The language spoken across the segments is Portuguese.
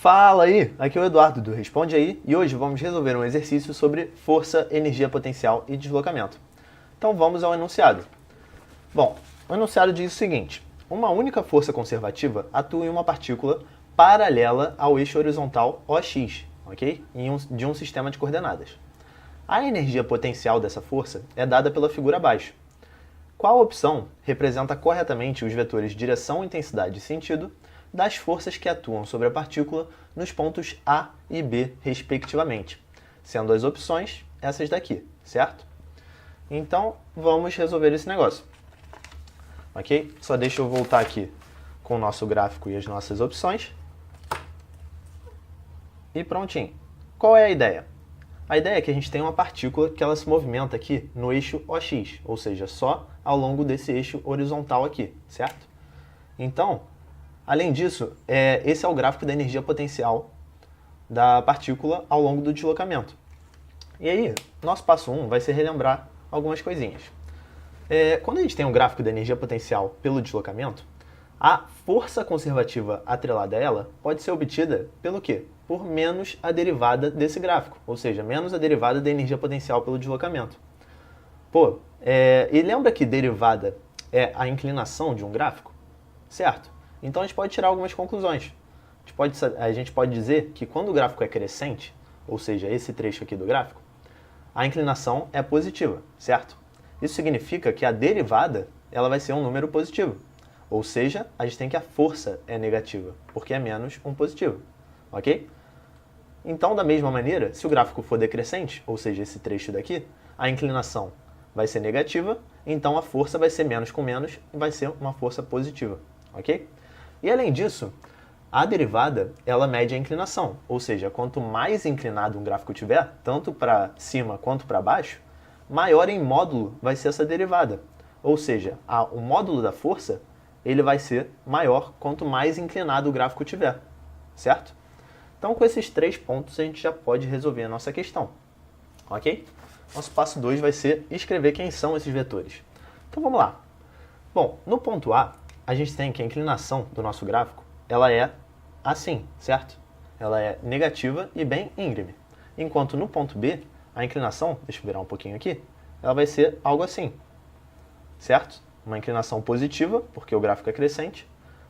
Fala aí, aqui é o Eduardo do Responde Aí e hoje vamos resolver um exercício sobre força, energia potencial e deslocamento. Então vamos ao enunciado. Bom, o enunciado diz o seguinte: uma única força conservativa atua em uma partícula paralela ao eixo horizontal OX, ok? De um sistema de coordenadas. A energia potencial dessa força é dada pela figura abaixo. Qual opção representa corretamente os vetores direção, intensidade e sentido das forças que atuam sobre a partícula nos pontos A e B, respectivamente, sendo as opções essas daqui, certo? Então, vamos resolver esse negócio. Ok? Só deixa eu voltar aqui com o nosso gráfico e as nossas opções. E prontinho. Qual é a ideia? A ideia é que a gente tem uma partícula que ela se movimenta aqui no eixo OX, ou seja, só ao longo desse eixo horizontal aqui, certo? Então, além disso, esse é o gráfico da energia potencial da partícula ao longo do deslocamento. E aí, nosso passo 1 vai ser relembrar algumas coisinhas. Quando a gente tem um gráfico da energia potencial pelo deslocamento, a força conservativa atrelada a ela pode ser obtida pelo quê? Por menos a derivada desse gráfico, ou seja, menos a derivada da energia potencial pelo deslocamento. E lembra que derivada é a inclinação de um gráfico? Certo? Então a gente pode tirar algumas conclusões. A gente pode dizer que quando o gráfico é crescente, ou seja, esse trecho aqui do gráfico, a inclinação é positiva, certo? Isso significa que a derivada ela vai ser um número positivo. Ou seja, a gente tem que a força é negativa, porque é menos um positivo. Ok? Então, da mesma maneira, se o gráfico for decrescente, ou seja, esse trecho daqui, a inclinação vai ser negativa, então a força vai ser menos com menos e vai ser uma força positiva. Ok? E além disso, a derivada ela mede a inclinação, ou seja, quanto mais inclinado um gráfico tiver, tanto para cima quanto para baixo, maior em módulo vai ser essa derivada. Ou seja, o módulo da força ele vai ser maior quanto mais inclinado o gráfico tiver, certo? Então, com esses 3 pontos, a gente já pode resolver a nossa questão, ok? Nosso passo 2 vai ser escrever quem são esses vetores. Então, vamos lá. Bom, no ponto A, a gente tem que a inclinação do nosso gráfico, ela é assim, certo? Ela é negativa e bem íngreme. Enquanto no ponto B, a inclinação, deixa eu virar um pouquinho aqui, ela vai ser algo assim, certo? Uma inclinação positiva, porque o gráfico é crescente,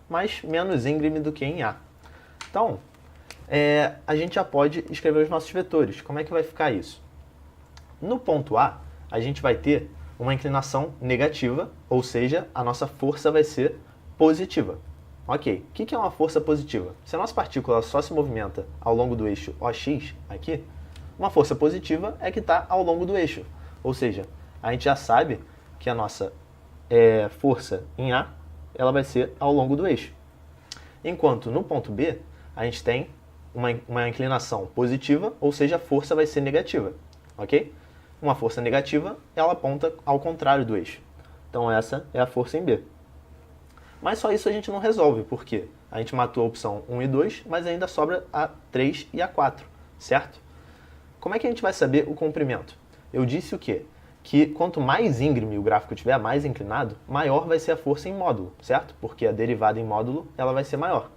mas menos íngreme do que em A. Então, a gente já pode escrever os nossos vetores. Como é que vai ficar isso? No ponto A, a gente vai ter uma inclinação negativa, ou seja, a nossa força vai ser positiva. Ok, o que é uma força positiva? Se a nossa partícula só se movimenta ao longo do eixo OX, aqui, uma força positiva é que está ao longo do eixo. Ou seja, a gente já sabe que a nossa força em A, ela vai ser ao longo do eixo. Enquanto no ponto B, a gente tem uma inclinação positiva, ou seja, a força vai ser negativa, ok? Uma força negativa, ela aponta ao contrário do eixo. Então essa é a força em B. Mas só isso a gente não resolve, porque a gente matou a opção 1 e 2, mas ainda sobra a 3 e a 4, certo? Como é que a gente vai saber o comprimento? Eu disse o quê? Que quanto mais íngreme o gráfico tiver, mais inclinado, maior vai ser a força em módulo, certo? Porque a derivada em módulo ela vai ser maior.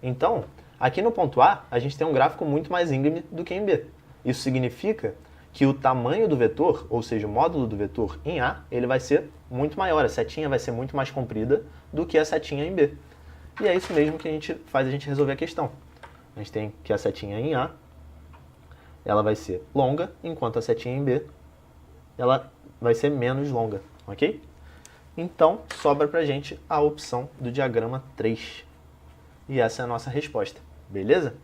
Então, aqui no ponto A, a gente tem um gráfico muito mais íngreme do que em B. Isso significa que o tamanho do vetor, ou seja, o módulo do vetor em A, ele vai ser muito maior, a setinha vai ser muito mais comprida do que a setinha em B. E é isso mesmo que a gente faz a gente resolver a questão. A gente tem que a setinha em A, ela vai ser longa, enquanto a setinha em B, ela vai ser menos longa, ok? Então, sobra pra gente a opção do diagrama 3. E essa é a nossa resposta, beleza?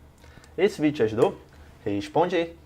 Esse vídeo te ajudou? Responde aí!